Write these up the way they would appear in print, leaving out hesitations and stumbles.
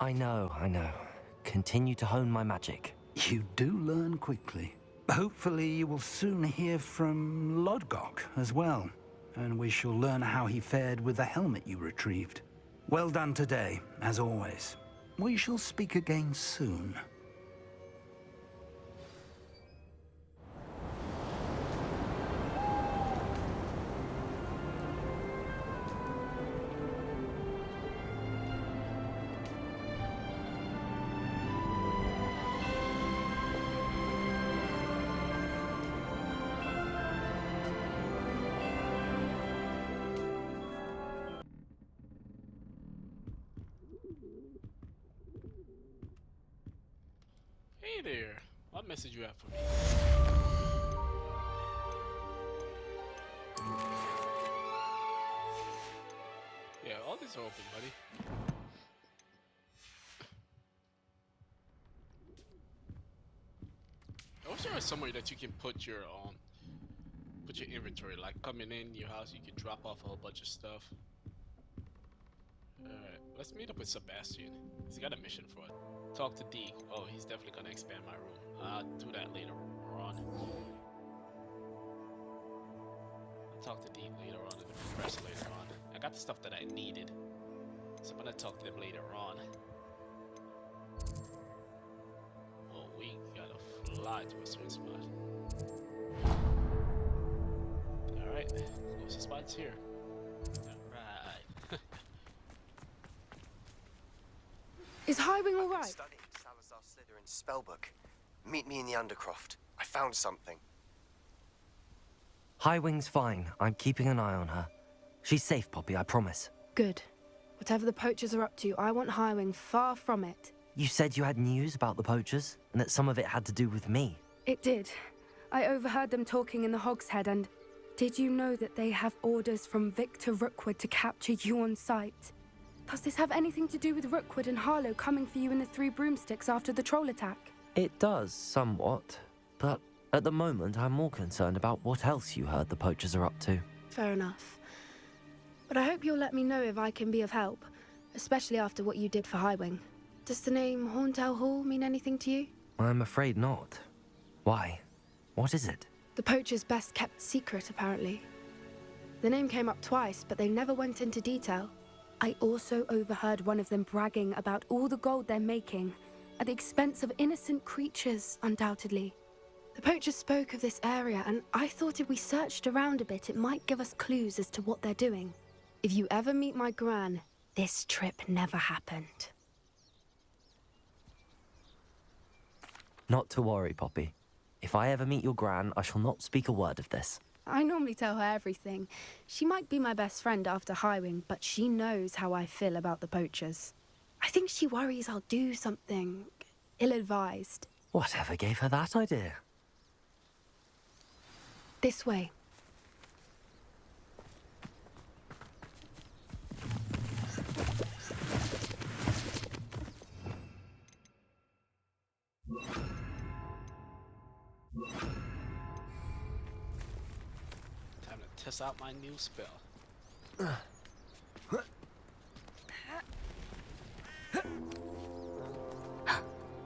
I know. Continue to hone my magic. You do learn quickly. Hopefully you will soon hear from Lodgok as well, and we shall learn how he fared with the helmet you retrieved. Well done today, as always. We shall speak again soon. Hey there. What message you have for me? Yeah, all these are open, buddy. I wish there was somewhere that you can put your inventory. Like coming in your house, you can drop off a whole bunch of stuff. Alright, let's meet up with Sebastian. He's got a mission for it. Talk to Deke. Oh, he's definitely gonna expand my room. I'll do that later on. I'll talk to Deke later on and the professor later on. I got the stuff that I needed, so I'm gonna talk to them later on. Oh, we gotta fly to a certain spot. Alright, closest spot's here. Alright. Is Highwing all right? Studying Salazar Slytherin's spellbook. Meet me in the Undercroft. I found something. Highwing's fine. I'm keeping an eye on her. She's safe, Poppy, I promise. Good. Whatever the poachers are up to, I want Highwing far from it. You said you had news about the poachers, and that some of it had to do with me. It did. I overheard them talking in the Hogshead, and did you know that they have orders from Victor Rookwood to capture you on sight? Does this have anything to do with Rookwood and Harlow coming for you in the Three Broomsticks after the troll attack? It does, somewhat. But at the moment, I'm more concerned about what else you heard the poachers are up to. Fair enough. But I hope you'll let me know if I can be of help, especially after what you did for Highwing. Does the name Horntail Hall mean anything to you? I'm afraid not. Why? What is it? The poachers' best kept secret, apparently. The name came up twice, but they never went into detail. I also overheard one of them bragging about all the gold they're making, at the expense of innocent creatures, undoubtedly. The poachers spoke of this area, and I thought if we searched around a bit, it might give us clues as to what they're doing. If you ever meet my gran, this trip never happened. Not to worry, Poppy. If I ever meet your gran, I shall not speak a word of this. I normally tell her everything. She might be my best friend after Highwing, but she knows how I feel about the poachers. I think she worries I'll do something ill-advised. Whatever gave her that idea? This way. Time to test out my new spell.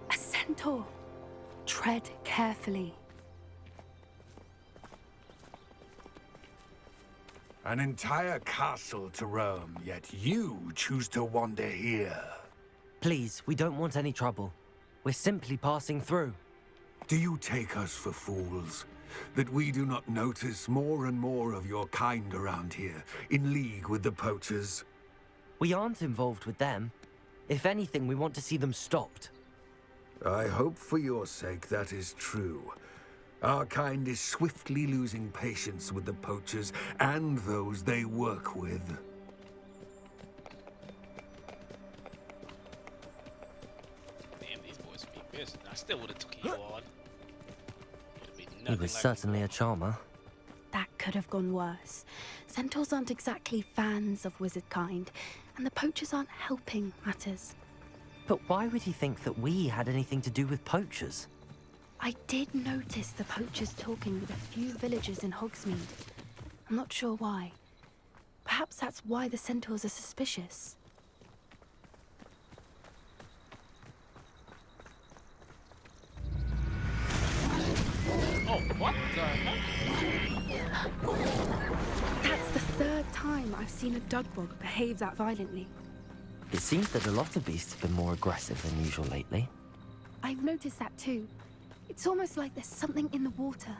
A centaur. Tread carefully. An entire castle to roam, yet you choose to wander here. Please, we don't want any trouble. We're simply passing through. Do you take us for fools? That we do not notice more and more of your kind around here, in league with the poachers? We aren't involved with them. If anything, we want to see them stopped. I hope for your sake that is true. Our kind is swiftly losing patience with the poachers and those they work with. Damn, these boys would be pissed. I still would have took you on. He was certainly a charmer. That could have gone worse. Centaurs aren't exactly fans of wizard kind, and the poachers aren't helping matters. But why would he think that we had anything to do with poachers? I did notice the poachers talking with a few villagers in Hogsmeade. I'm not sure why. Perhaps that's why the centaurs are suspicious. time I've seen a Dugbog behave that violently. It seems that a lot of beasts have been more aggressive than usual lately. I've noticed that too. It's almost like there's something in the water.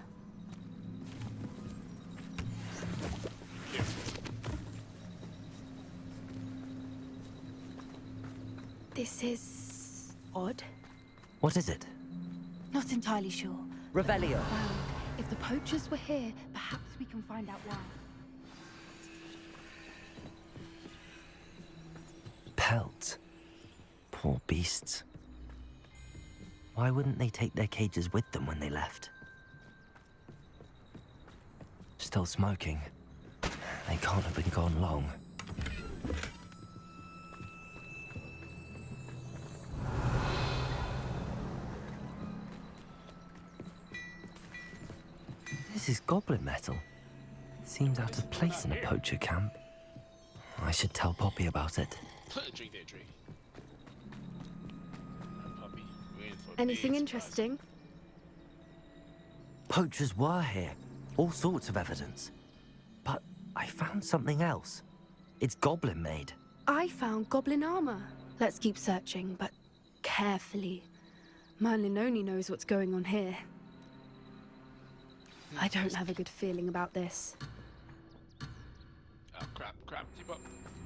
This is odd. What is it? Not entirely sure. Revelio. Wow. If the poachers were here, perhaps we can find out why. Pelts. Poor beasts. Why wouldn't they take their cages with them when they left? Still smoking. They can't have been gone long. This is goblin metal. Seems out of place in a poacher camp. I should tell Poppy about it. Drink that drink. Puppy, waiting for Anything big interesting? Poachers were here. All sorts of evidence. But I found something else. It's goblin made. I found goblin armor. Let's keep searching, but carefully. Merlin only knows what's going on here. I don't have a good feeling about this. Oh crap, keep up.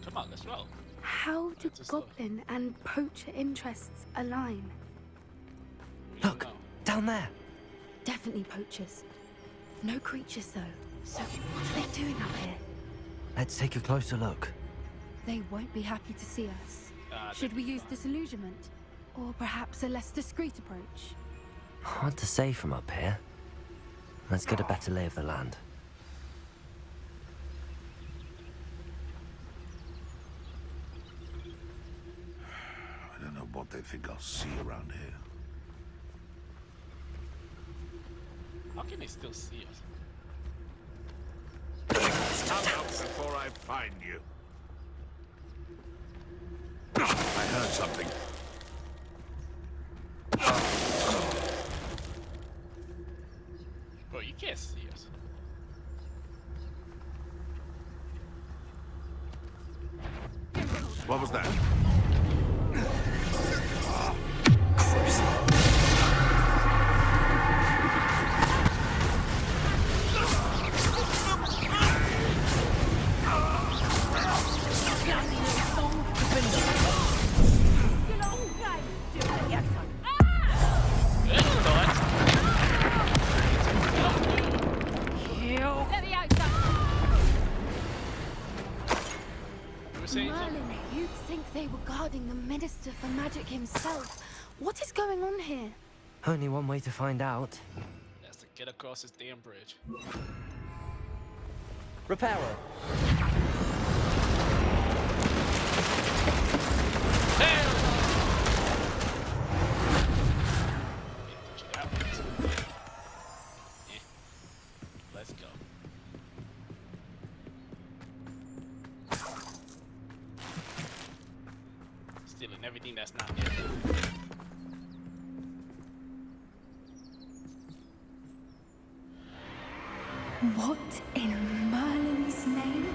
Come on, let's roll. How do Just look. goblin and poacher interests align? We don't Look, know. down there. Definitely poachers. No creatures though. So what are they doing up here? Let's take a closer look. They won't be happy to see us. Should that'd we be use fine. disillusionment? Or perhaps a less discreet approach? Hard to say from up here. Let's get a better lay of the land. I don't know what they think I'll see around here. How can they still see us? Come out before I find you. I heard something. Bro, you can't see us. What was that? You were saying something? Merlin, you'd think they were guarding the Minister for Magic himself. What is going on here? Only one way to find out. That's to get across this damn bridge. Repairer. Let's go. Stealing everything that's not there. What in Merlin's name?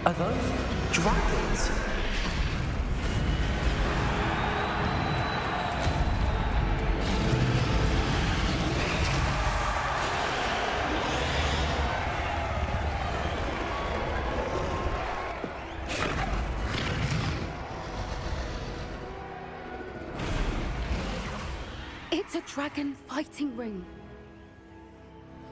Are those dragons? It's a dragon fighting ring.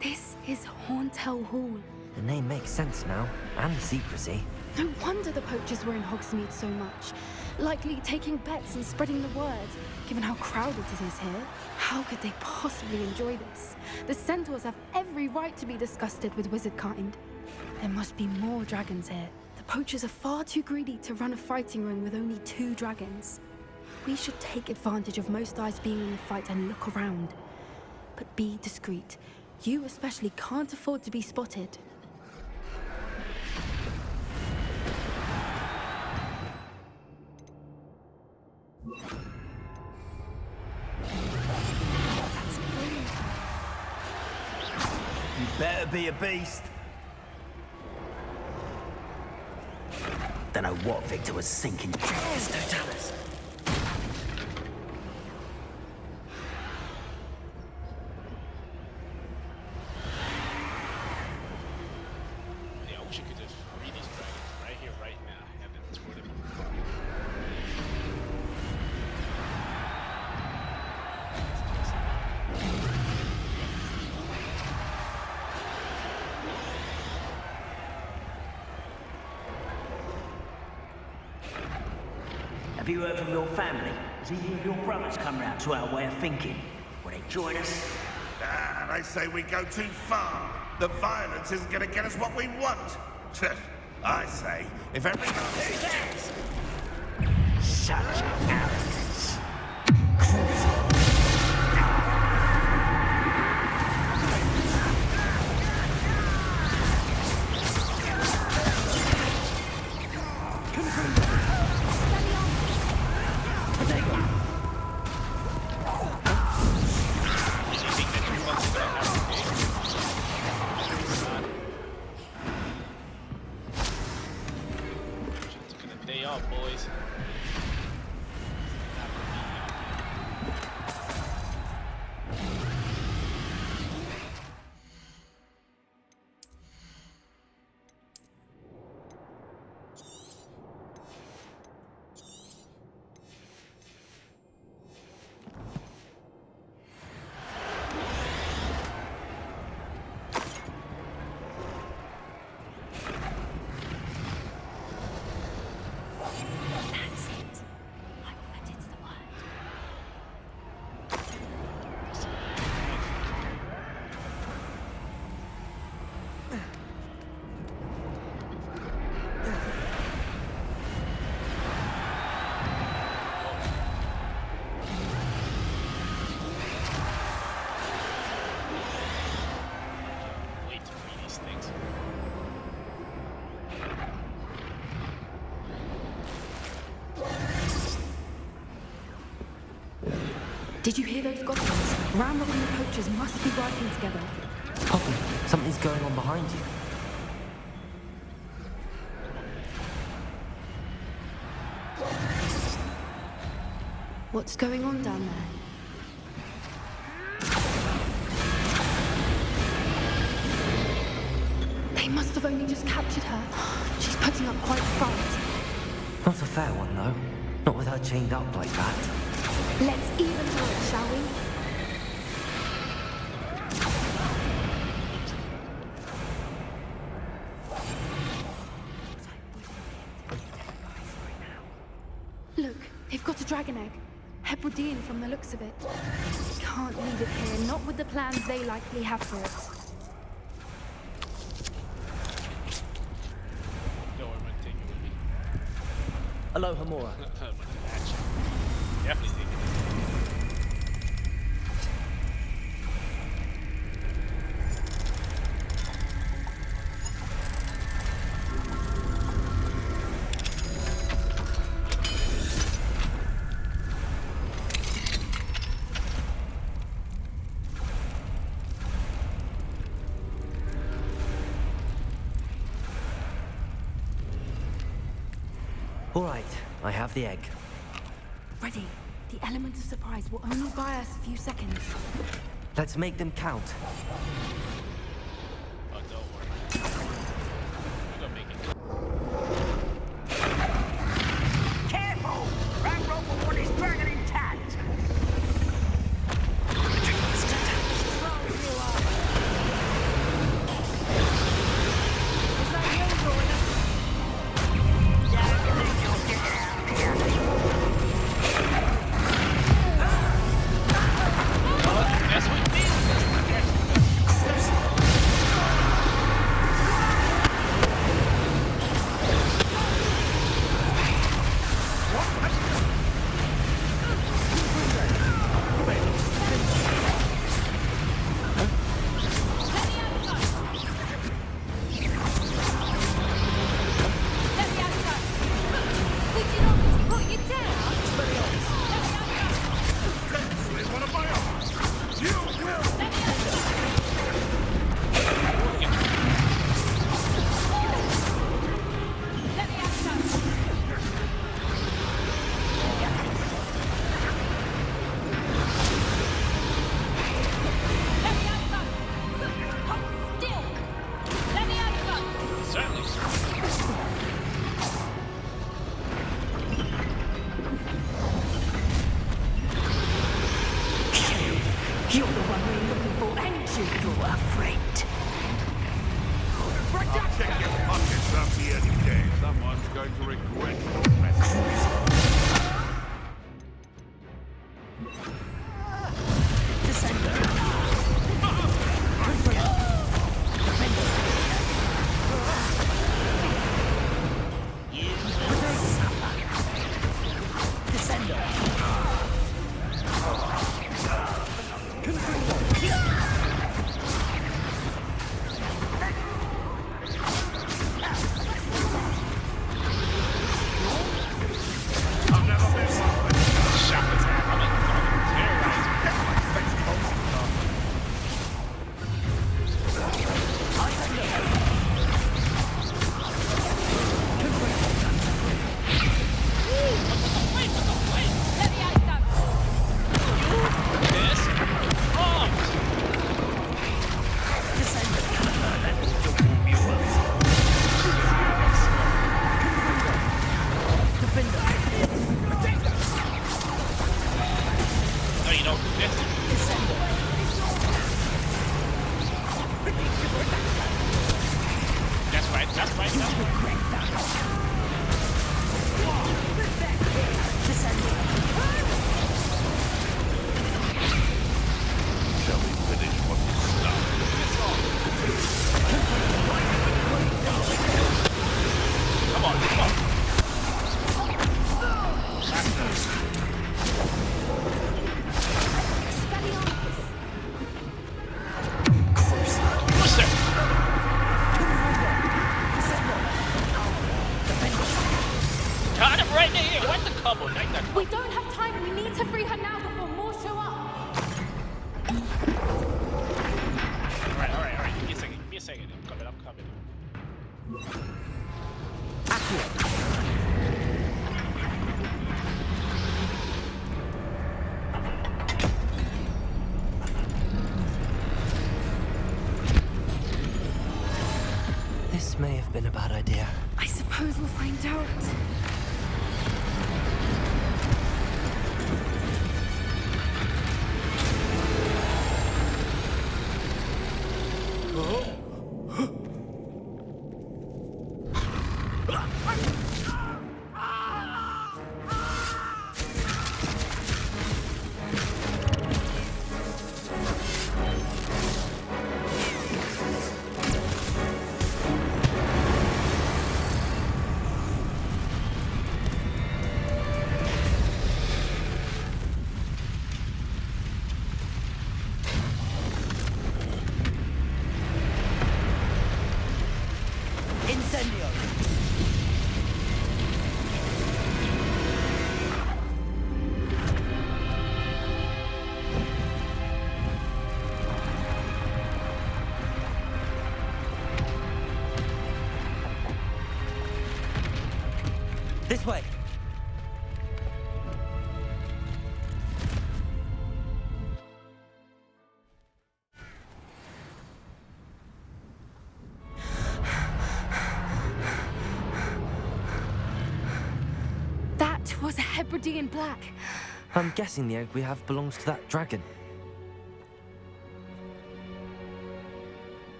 This is Hauntel Hall. The name makes sense now, and the secrecy. No wonder the poachers were in Hogsmeade so much. Likely taking bets and spreading the word, given how crowded it is here. How could they possibly enjoy this? The centaurs have every right to be disgusted with wizard kind. There must be more dragons here. The poachers are far too greedy to run a fighting ring with only 2 dragons. We should take advantage of most eyes being in the fight and look around. But be discreet. You especially can't afford to be spotted. You better be a beast. Don't know what Victor was thinking. Just don't tell us. Yeah, I wish you could just free these dragons right here, right now, and then tour them apart. Have you heard from your family? Has either of your brothers come round to our way of thinking? Will they join us? Ah, they say we go too far. The violence isn't going to get us what we want. I say, if everyone... Such arrogance. Day off, boys. Did you hear those goblins? Ramrock and the poachers must be working together. Poppy, something's going on behind you. What's going on down there? They must have only just captured her. She's putting up quite a fight. Not a fair one, though. Not with her chained up like that. Let's even throw it, shall we? Look, they've got a dragon egg. Hebridean from the looks of it. Can't leave it here, not with the plans they likely have for it. No, I'm gonna take it with me. Aloha, Mora. Definitely take it. All right, I have the egg. Ready. The element of surprise will only buy us a few seconds. Let's make them count. Oh, don't worry. We're gonna make it. Careful! Ramrock will want his dragon intact! That's what it is. Right there, what the cupboard? Like that. We don't have time. We need to free her now before more show up. Alright. Give me a second. I'm coming. This may have been a bad idea. I suppose we'll find out. This way. That was a Hebridean black. I'm guessing the egg we have belongs to that dragon.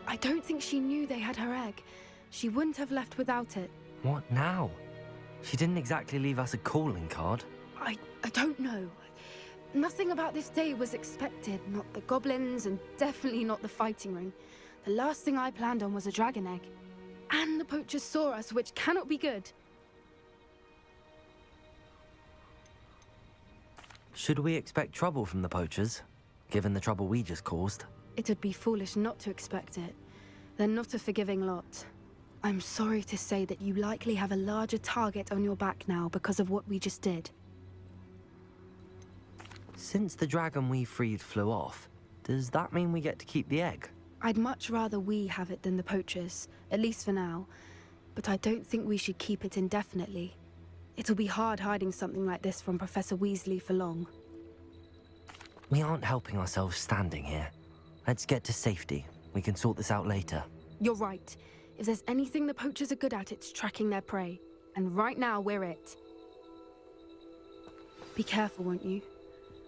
I don't think she knew they had her egg. She wouldn't have left without it. What now? She didn't exactly leave us a calling card. I don't know. Nothing about this day was expected. Not the goblins, and definitely not the fighting ring. The last thing I planned on was a dragon egg. And the poachers saw us, which cannot be good. Should we expect trouble from the poachers, given the trouble we just caused? It would be foolish not to expect it. They're not a forgiving lot. I'm sorry to say that you likely have a larger target on your back now because of what we just did. Since the dragon we freed flew off, does that mean we get to keep the egg? I'd much rather we have it than the poachers, at least for now. But I don't think we should keep it indefinitely. It'll be hard hiding something like this from Professor Weasley for long. We aren't helping ourselves standing here. Let's get to safety. We can sort this out later. You're right. If there's anything the poachers are good at, it's tracking their prey. And right now, we're it. Be careful, won't you?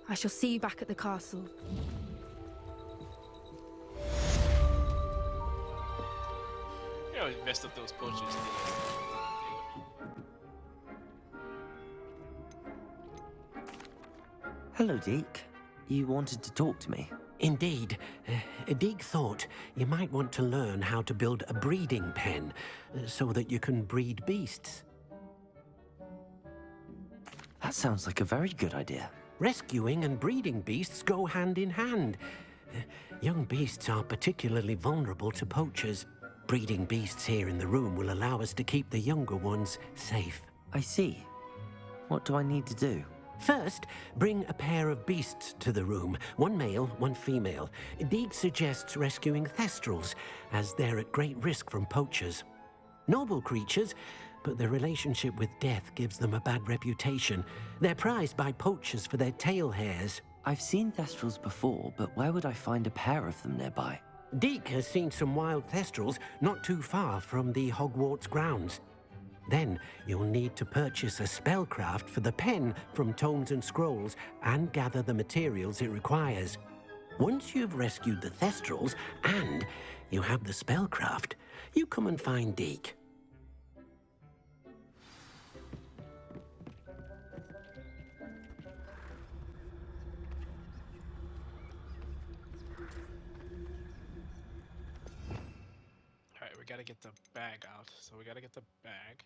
I shall see you back at the castle. You know, we messed up those poachers. Hello, Deke. You wanted to talk to me? Indeed. Deek thought you might want to learn how to build a breeding pen so that you can breed beasts. That sounds like a very good idea. Rescuing and breeding beasts go hand in hand. Young beasts are particularly vulnerable to poachers. Breeding beasts here in the room will allow us to keep the younger ones safe. I see. What do I need to do? First, bring a pair of beasts to the room. One male, one female. Deek suggests rescuing thestrals, as they're at great risk from poachers. Noble creatures, but their relationship with death gives them a bad reputation. They're prized by poachers for their tail hairs. I've seen thestrals before, but where would I find a pair of them nearby? Deek has seen some wild thestrals not too far from the Hogwarts grounds. Then you'll need to purchase a spellcraft for the pen from Tomes and Scrolls and gather the materials it requires. Once you've rescued the thestrals and you have the spellcraft, you come and find Deek. Alright, we gotta get the bag out. So we gotta get the bag.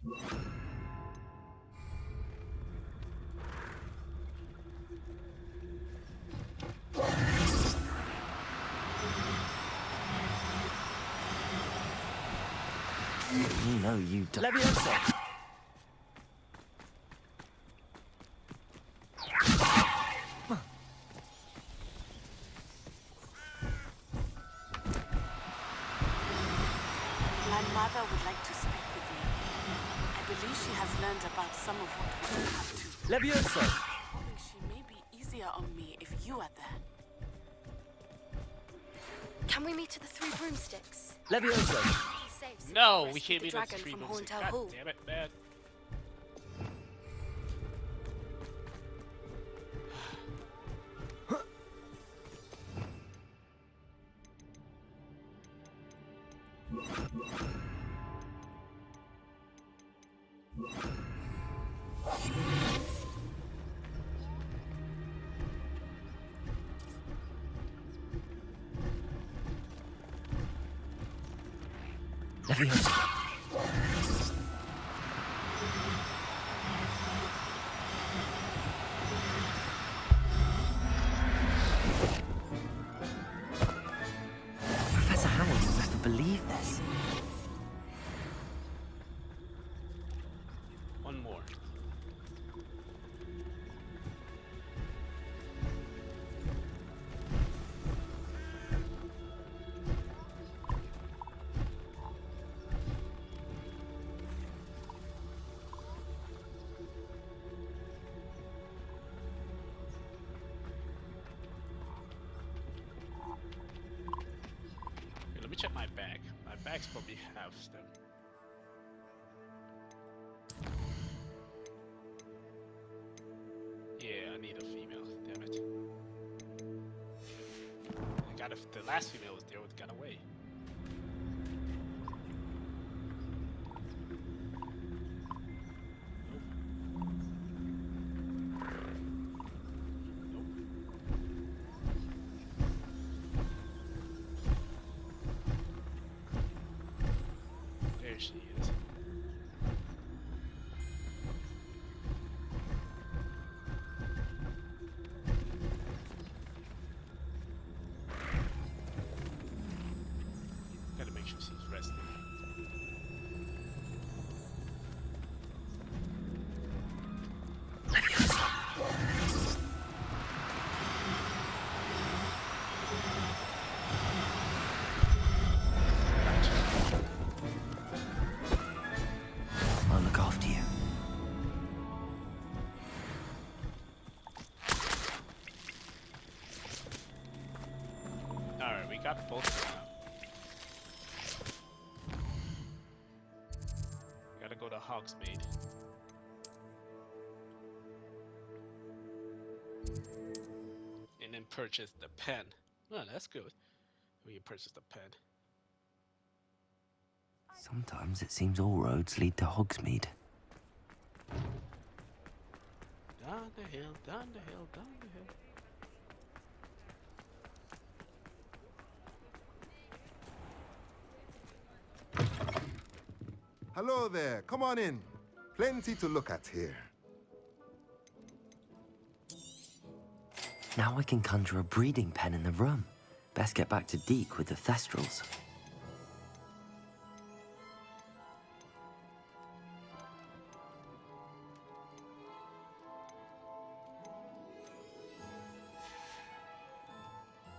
You know you don't. Leviosa! learned about some of what we're up to. Levioso! Hoping she may be easier on me if you are there. Can we meet at the Three Broomsticks? Levioso! No, we Rescue can't the be dragon the three from moves. Horntail God Hall. damn it, man. Levioso! Professor Howard will never believe this. One more. Okay, let me check my bag. My bags probably have them. Yeah, I need a female. Damn it. The last female was there, it got away. There she is. Gotta make sure she's resting. I'll look after you. Alright, we got both now. Gotta go to Hogsmeade. And then purchase the pen. Oh, that's good. We can purchase the pen. Sometimes it seems all roads lead to Hogsmeade. Down the hill, down the hill, down the hill. Hello there, come on in. Plenty to look at here. Now I can conjure a breeding pen in the room. Best get back to Deke with the Thestrals.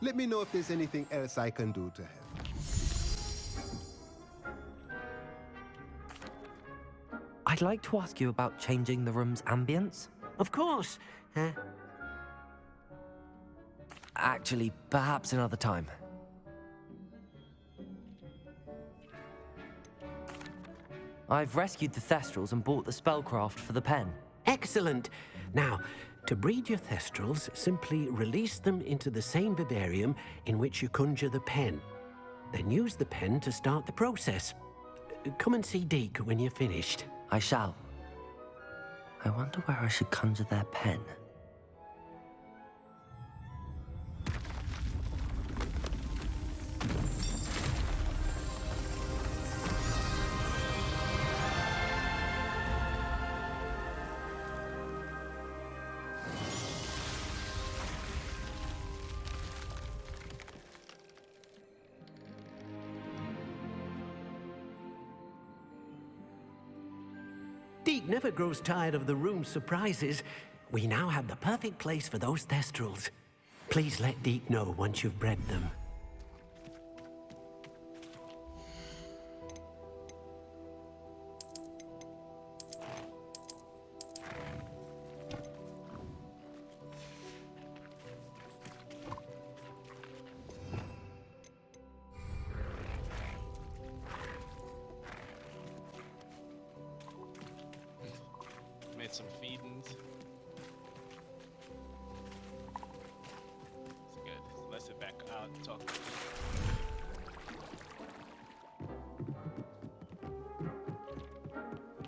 Let me know if there's anything else I can do to help. I'd like to ask you about changing the room's ambience. Of course. Actually, perhaps another time. I've rescued the Thestrals and bought the spellcraft for the pen. Excellent. Now, to breed your Thestrals, simply release them into the same vivarium in which you conjure the pen. Then use the pen to start the process. Come and see Deke when you're finished. I shall. I wonder where I should conjure their pen. Deke never grows tired of the room's surprises. We now have the perfect place for those Thestrals. Please let Deke know once you've bred them. Made some feedings. It's good. So let's sit back out and talk to you.